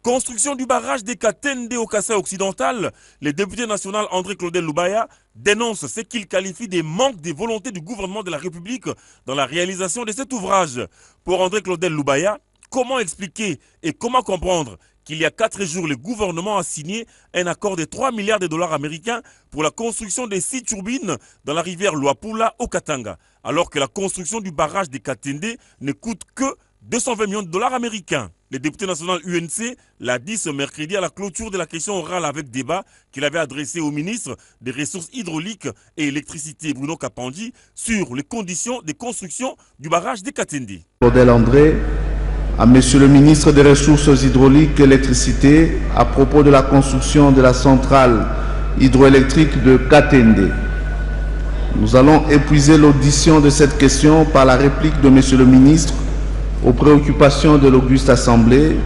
Construction du barrage des Katende au Kasaï occidental, le député national André Claudel Lubaya dénonce ce qu'il qualifie des manques de volonté du gouvernement de la République dans la réalisation de cet ouvrage. Pour André Claudel Lubaya, comment expliquer et comment comprendre qu'il y a 4 jours, le gouvernement a signé un accord de 3 milliards de dollars américains pour la construction des 6 turbines dans la rivière Luapula au Katanga, alors que la construction du barrage des Katende ne coûte que 220 millions de dollars américains. Le député national UNC l'a dit ce mercredi à la clôture de la question orale avec débat qu'il avait adressée au ministre des Ressources hydrauliques et électricité Bruno Kapandi sur les conditions de construction du barrage des Katende. Claudel André, à Monsieur le ministre des Ressources hydrauliques et électricité à propos de la construction de la centrale hydroélectrique de Katende. Nous allons épuiser l'audition de cette question par la réplique de Monsieur le ministre aux préoccupations de l'auguste Assemblée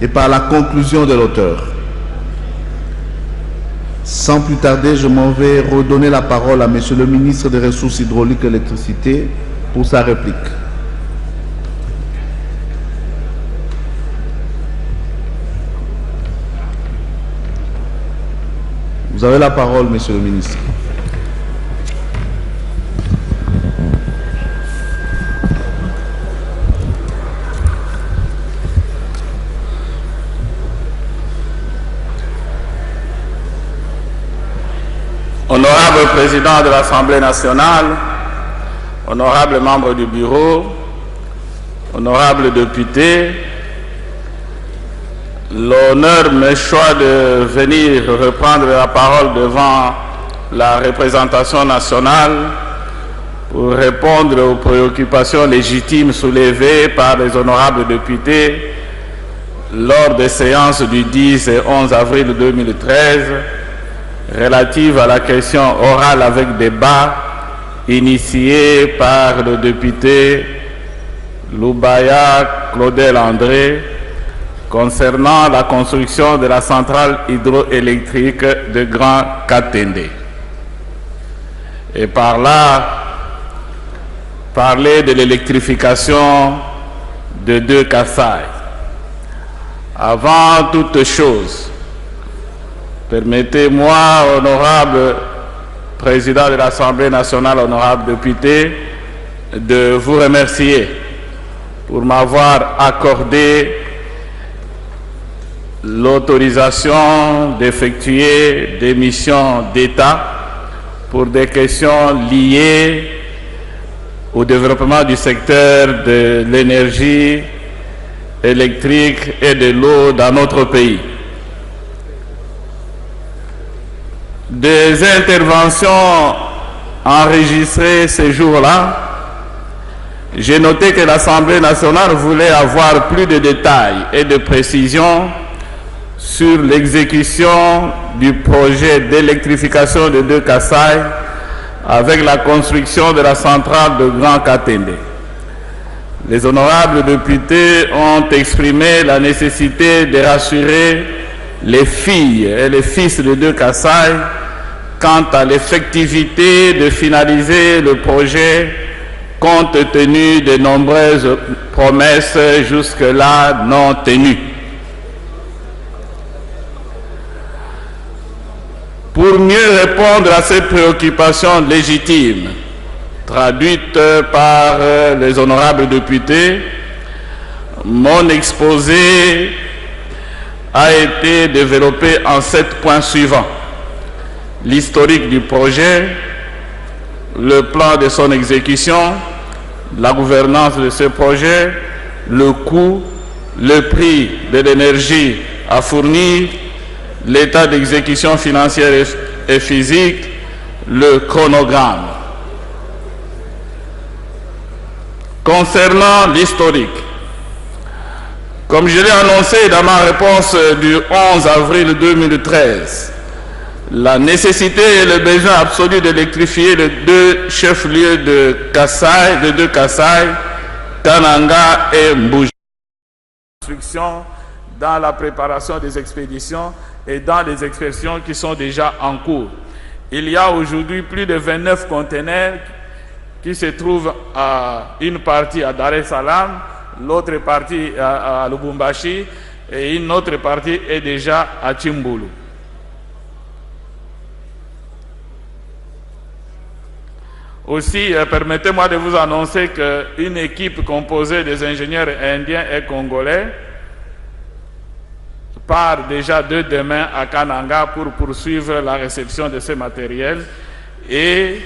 et par la conclusion de l'auteur. Sans plus tarder, je m'en vais redonner la parole à Monsieur le ministre des Ressources hydrauliques et électricité pour sa réplique. Vous avez la parole, Monsieur le ministre. Honorable Président de l'Assemblée nationale, honorables membres du bureau, honorables députés, l'honneur me choisit de venir reprendre la parole devant la représentation nationale pour répondre aux préoccupations légitimes soulevées par les honorables députés lors des séances du 10 et 11 avril 2013 relatives à la question orale avec débat initiée par le député Lubaya Claudel André concernant la construction de la centrale hydroélectrique de Grand Katende. Et par là, parler de l'électrification de 2 Kasaï. Avant toute chose, permettez-moi, honorable Président de l'Assemblée nationale, honorable député, de vous remercier pour m'avoir accordé l'autorisation d'effectuer des missions d'État pour des questions liées au développement du secteur de l'énergie électrique et de l'eau dans notre pays. Des interventions enregistrées ces jours-là, j'ai noté que l'Assemblée nationale voulait avoir plus de détails et de précisions sur l'exécution du projet d'électrification de 2 Kasaï avec la construction de la centrale de Grand Katende. Les honorables députés ont exprimé la nécessité de rassurer les filles et les fils de 2 Kasaï quant à l'effectivité de finaliser le projet compte tenu de nombreuses promesses jusque-là non tenues. Pour mieux répondre à ces préoccupations légitimes, traduites par les honorables députés, mon exposé a été développé en 7 points suivants. L'historique du projet, le plan de son exécution, la gouvernance de ce projet, le coût, le prix de l'énergie à fournir, l'état d'exécution financière et physique, le chronogramme. Concernant l'historique, comme je l'ai annoncé dans ma réponse du 11 avril 2013, la nécessité et le besoin absolu d'électrifier les 2 chefs-lieux de 2 Kasaï, Kananga et Mbuji. Dans la préparation des expéditions et dans les expéditions qui sont déjà en cours. Il y a aujourd'hui plus de 29 conteneurs qui se trouvent à une partie à Dar es Salaam, l'autre partie à Lubumbashi et une autre partie est déjà à Tchimboulou. Aussi, permettez-moi de vous annoncer qu'une équipe composée des ingénieurs indiens et congolais part déjà de demain à Kananga pour poursuivre la réception de ce matériel et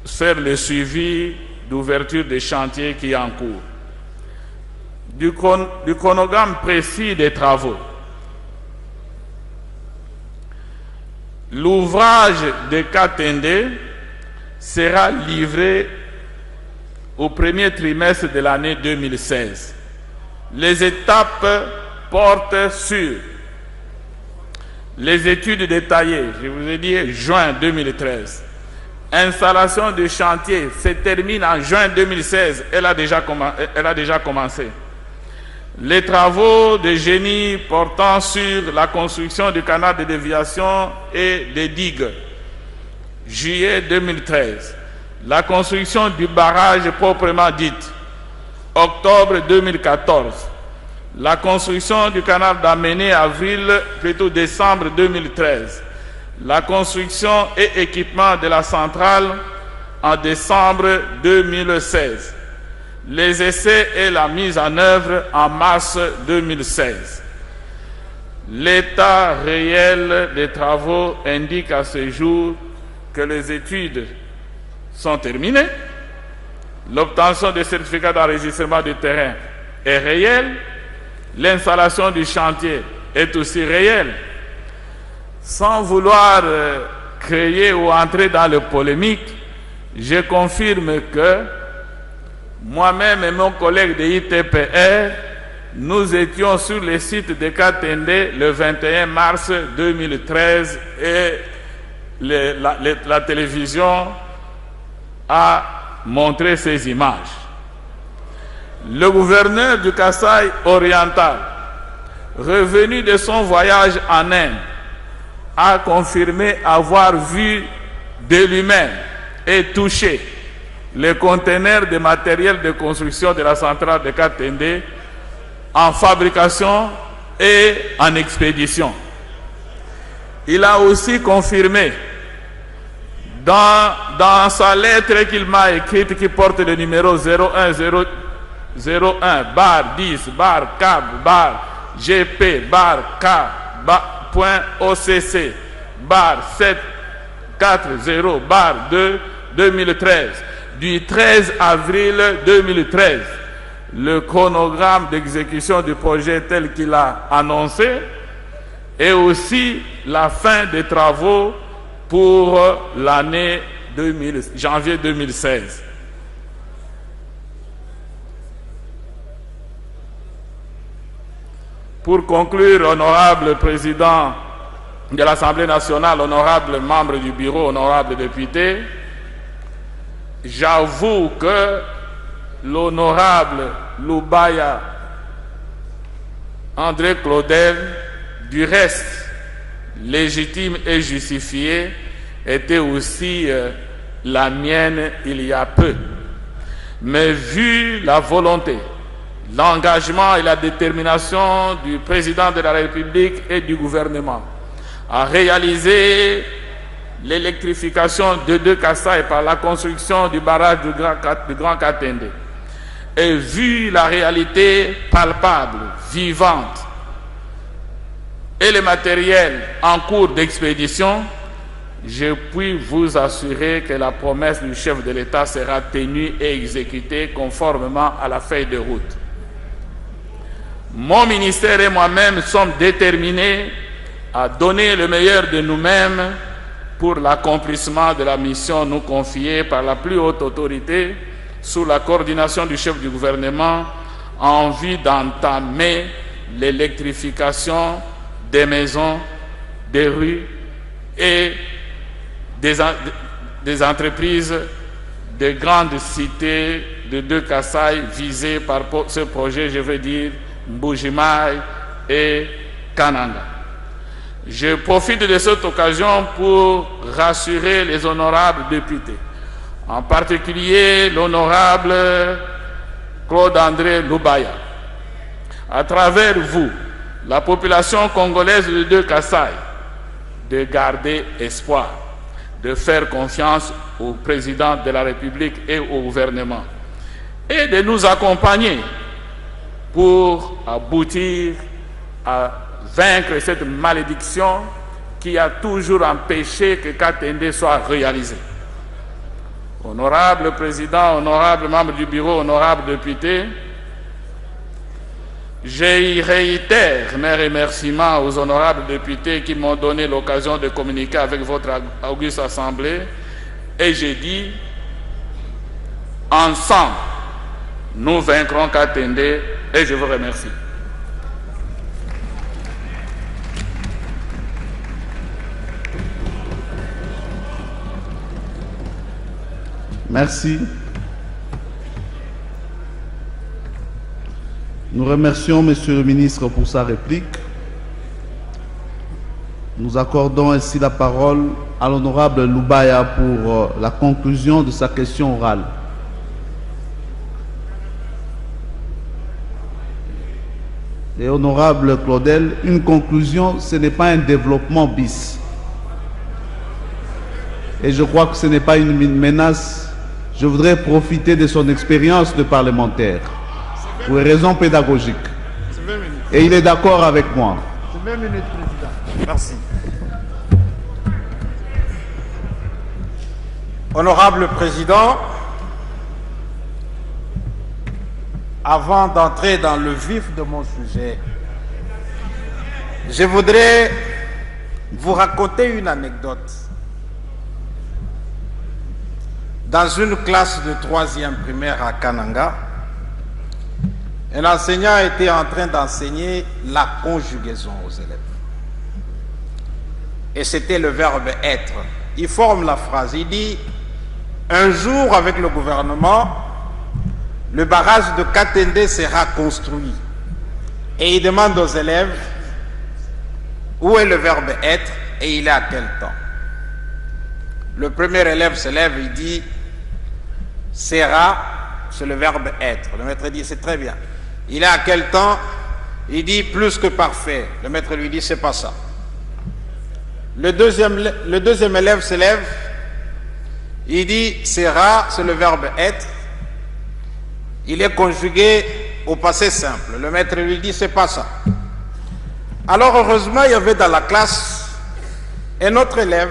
faire le suivi d'ouverture des chantiers qui est en cours. Du chronogramme précis des travaux. L'ouvrage de Katende sera livré au premier trimestre de l'année 2016. Les étapes portent sur les études détaillées, je vous ai dit juin 2013. Installation du chantier se termine en juin 2016, elle a déjà commencé. Les travaux de génie portant sur la construction du canal de déviation et des digues, juillet 2013. La construction du barrage proprement dite, octobre 2014. La construction du canal d'Amené, décembre 2013. La construction et équipement de la centrale en décembre 2016. Les essais et la mise en œuvre en mars 2016. L'état réel des travaux indique à ce jour que les études sont terminées. L'obtention des certificats d'enregistrement du terrain est réelle. L'installation du chantier est aussi réelle. Sans vouloir créer ou entrer dans le polémique, je confirme que moi-même et mon collègue de ITPR, nous étions sur le site de Katende le 21 mars 2013 et la télévision a montré ces images. Le gouverneur du Kasaï oriental, revenu de son voyage en Inde, a confirmé avoir vu de lui-même et touché les conteneurs de matériel de construction de la centrale de Katende en fabrication et en expédition. Il a aussi confirmé dans sa lettre qu'il m'a écrite qui porte le numéro 01-10-K-B-J-P-K-.OCC/740-2-2013 du 13 avril 2013. Le chronogramme d'exécution du projet tel qu'il a annoncé et aussi la fin des travaux pour l'année janvier 2016. Pour conclure, honorable président de l'Assemblée nationale, honorable membre du bureau, honorable député, j'avoue que l'honorable Loubaya André Claudel, du reste légitime et justifié, était aussi la mienne il y a peu. Mais vu la volonté, l'engagement et la détermination du président de la République et du gouvernement à réaliser l'électrification de deux Kasaï par la construction du barrage du Grand Katende, et vu la réalité palpable, vivante, et le matériel en cours d'expédition, je puis vous assurer que la promesse du chef de l'État sera tenue et exécutée conformément à la feuille de route. Mon ministère et moi-même sommes déterminés à donner le meilleur de nous-mêmes pour l'accomplissement de la mission nous confiée par la plus haute autorité sous la coordination du chef du gouvernement en vue d'entamer l'électrification des maisons, des rues et des entreprises des grandes cités de deux Kasaï visées par ce projet, je veux dire Mbujimaï et Kananga. Je profite de cette occasion pour rassurer les honorables députés, en particulier l'honorable Claude-André Loubaya, à travers vous, la population congolaise de deux Kasaï, de garder espoir, de faire confiance au président de la République et au gouvernement, et de nous accompagner pour aboutir à vaincre cette malédiction qui a toujours empêché que Katende soit réalisé. Honorable président, honorable membre du bureau, honorable député, je réitère mes remerciements aux honorables députés qui m'ont donné l'occasion de communiquer avec votre auguste assemblée, et j'ai dit, ensemble, nous vaincrons Katende, et je vous remercie. Merci. Nous remercions Monsieur le ministre pour sa réplique. Nous accordons ainsi la parole à l'honorable Loubaya pour la conclusion de sa question orale. Et honorable Claudel, une conclusion, ce n'est pas un développement bis. Et je crois que ce n'est pas une menace. Je voudrais profiter de son expérience de parlementaire pour des raisons pédagogiques. Et il est d'accord avec moi. C'est 20 minutes, Président. Merci. Honorable Président, avant d'entrer dans le vif de mon sujet, je voudrais vous raconter une anecdote. Dans une classe de 3e primaire à Kananga, un enseignant était en train d'enseigner la conjugaison aux élèves. Et c'était le verbe être. Il forme la phrase, il dit « Un jour, avec le gouvernement, le barrage de Katende sera construit. » Et il demande aux élèves où est le verbe être et il est à quel temps. Le premier élève se lève, il dit sera, c'est le verbe être. Le maître dit c'est très bien. Il est à quel temps? Il dit plus que parfait. Le maître lui dit c'est pas ça. Le deuxième élève se lève, il dit sera, c'est le verbe être. Il est conjugué au passé simple. Le maître lui dit c'est pas ça. Alors heureusement il y avait dans la classe un autre élève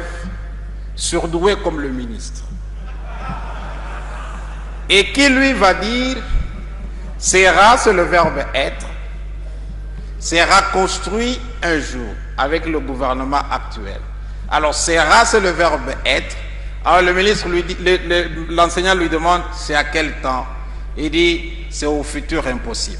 surdoué comme le ministre, et qui lui va dire sera, c'est le verbe être, sera construit un jour avec le gouvernement actuel. Alors sera, c'est le verbe être. Alors le ministre lui dit, l'enseignant lui demande c'est à quel temps. Il dit c'est au futur impossible.